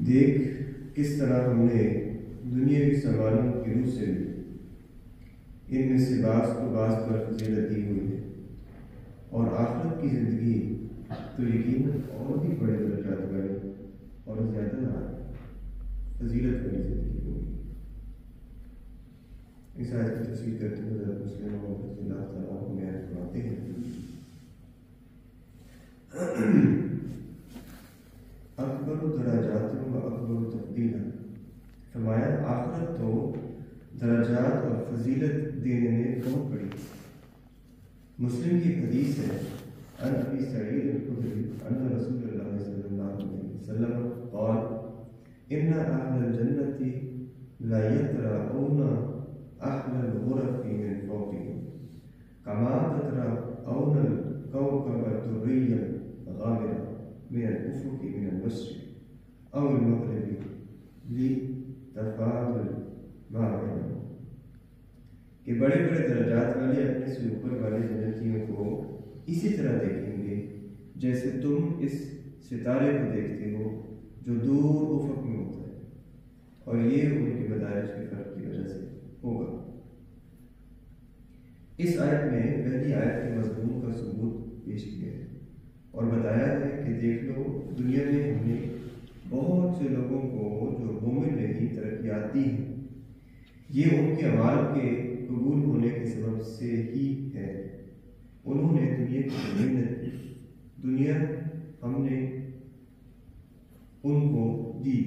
دیکھ کس طرح ہم نے دنیاوی سامانوں کی روح سے ان میں سے بعض کو بعض پر فضیلت دی ہوئی ہے، اور آخرت کی زندگی تو یقیناً اور بھی بڑے درجات والی اور زیادہ فضیلت والی زندگی ہوگی۔ اس آیت کی تفسیر کرتے ہوئے حضرت مسلم اور رضی اللہ تعالیٰ عنہ میں آیت فرماتے ہیں، اکبر درجات و اکبر تفضیلا، فرمایا آخرت تو درجات اور فضیلت دینے میں بہت بڑی۔ مسلم کی حدیث ہے، عن ابی سعید الخدری ان رسول اللہ صلی اللہ علیہ وسلم قال ان اہل الجنة لا يتراءون اہل الغرف من فوقهم كما تتراءون الكوكب الدري الغامر من الافق من المشرق او المغرب لتفاضل ما بينهم، کہ بڑے بڑے درجات والے اپنے سے اوپر والے جنتیوں کو اسی طرح دیکھیں گے جیسے تم اس ستارے کو دیکھتے ہو جو دور افق میں ہوتا ہے، اور یہ ان کے مدارج کے فرق کی وجہ سے ہوگا۔ اس آیت میں پہلی آیت کے مضمون کا ثبوت پیش کیا ہے اور بتایا ہے کہ دیکھ لو دنیا میں ہم نے بہت سے لوگوں کو جو مومن نہیں ترقیات دی ہیں، یہ ان کے اعمال کے قبول ہونے کے سبب سے ہی ہے۔ انہوں نے دنیا کی محنت کی، دنیا ہم نے ان کو دی،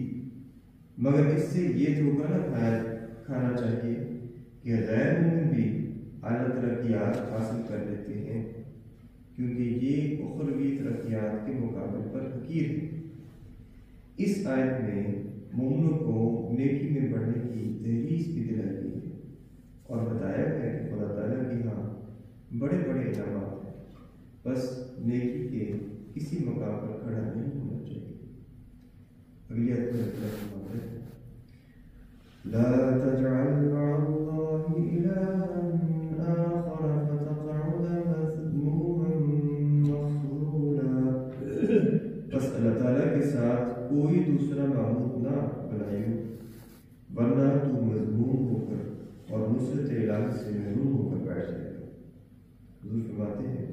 مگر اس سے یہ دھوکہ نہ کھانا چاہیے کہ غیر مومن بھی اعلیٰ ترقیات حاصل کر لیتے ہیں، کیونکہ یہ اخروی ترقیات کے مقابلے پر حقیر ہے۔ اس آیت میں مومنوں کو نیکی میں بڑھنے کی تحریض بھی دلائی گئی ہے اور بتایا ہے کہ خدا تعالیٰ کے ہاں بڑے بڑے انعامات ہیں، بس نیکی کے کسی مقام پر کھڑا نہیں ہونا چاہیے۔ اگلی آیت میں لا تجعل مع اللہ الہا آخر فتقعد مذموما مخذولا، بس اللہ تعالیٰ کے ساتھ کوئی دوسرا معبود نہ بنائیو ورنہ تو مذموم ہو کر اور نصرت الہی سے محروم ہو کر بیٹھ جائے گا۔ حضور فرماتے ہیں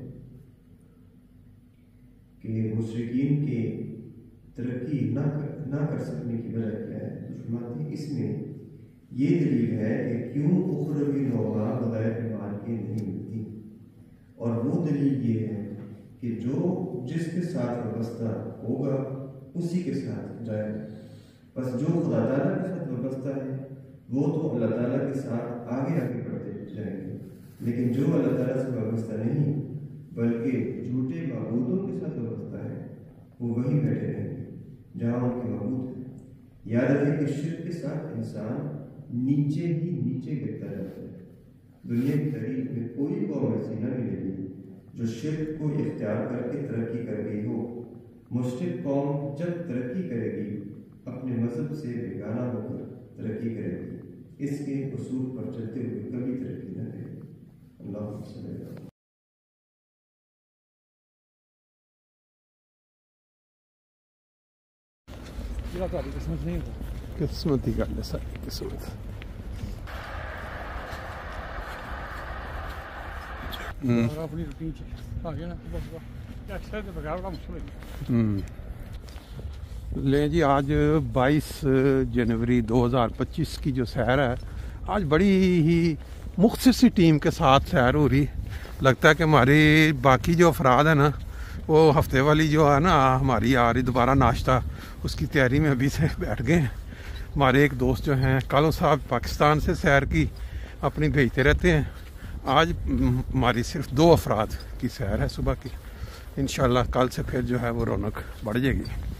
کہ مشرکین کے ترقی نہ کر سکنے کی وجہ کیا ہے؟ حضور فرماتے ہیں اس میں یہ دلیل ہے کہ کیوں اخروی نوعہ بغیر ایمان کے نہیں ملتی، اور وہ دلیل یہ ہے کہ جو جس کے ساتھ وابستہ ہوگا اسی کے ساتھ جائے گا۔ بس جو خدا تعالیٰ کے ساتھ وابستہ ہے وہ تو اللہ تعالیٰ کے ساتھ آگے آگے بڑھتے جائیں گے، لیکن جو اللہ تعالیٰ سے وابستہ نہیں بلکہ جھوٹے معبودوں کے ساتھ وابستہ ہے وہ وہیں بیٹھے رہیں گے جہاں ان کے معبود ہیں۔ یاد رکھیں کہ شرک کے ساتھ انسان نیچے ہی نیچے گرتا جاتا ہے۔ دنیا کی تاریخ میں کوئی قوم ایسی نہ ملے گی جو شرک کو اختیار کر کے ترقی کر گئی ہو۔ مشرک قوم جب ترقی کرے گی اپنے مذہب سے بیگانہ ہو کر ترقی کرے گی، اس کے اصول پر چلتے ہوئے کبھی ترقی نہ کرے گی۔ اللہ صلی اللہ علیہ قسمت ہی گل ہے ساری قسمت۔ اپنی روٹین لیں جی، آج 22 جنوری 2025 کی جو سیر ہے، آج بڑی ہی مختصر سی ٹیم کے ساتھ سیر ہو رہی۔ لگتا ہے کہ ہماری باقی جو افراد ہیں نا، وہ ہفتے والی جو ہے نا ہماری آ رہی دوبارہ ناشتہ، اس کی تیاری میں ابھی سے بیٹھ گئے ہیں۔ ہمارے ایک دوست جو ہیں کالو صاحب پاکستان سے سیر کی اپنی بھیجتے رہتے ہیں۔ آج ہماری صرف 2 افراد کی سیر ہے صبح کی، انشاءاللہ کل سے پھر جو ہے وہ رونق بڑھ جائے گی۔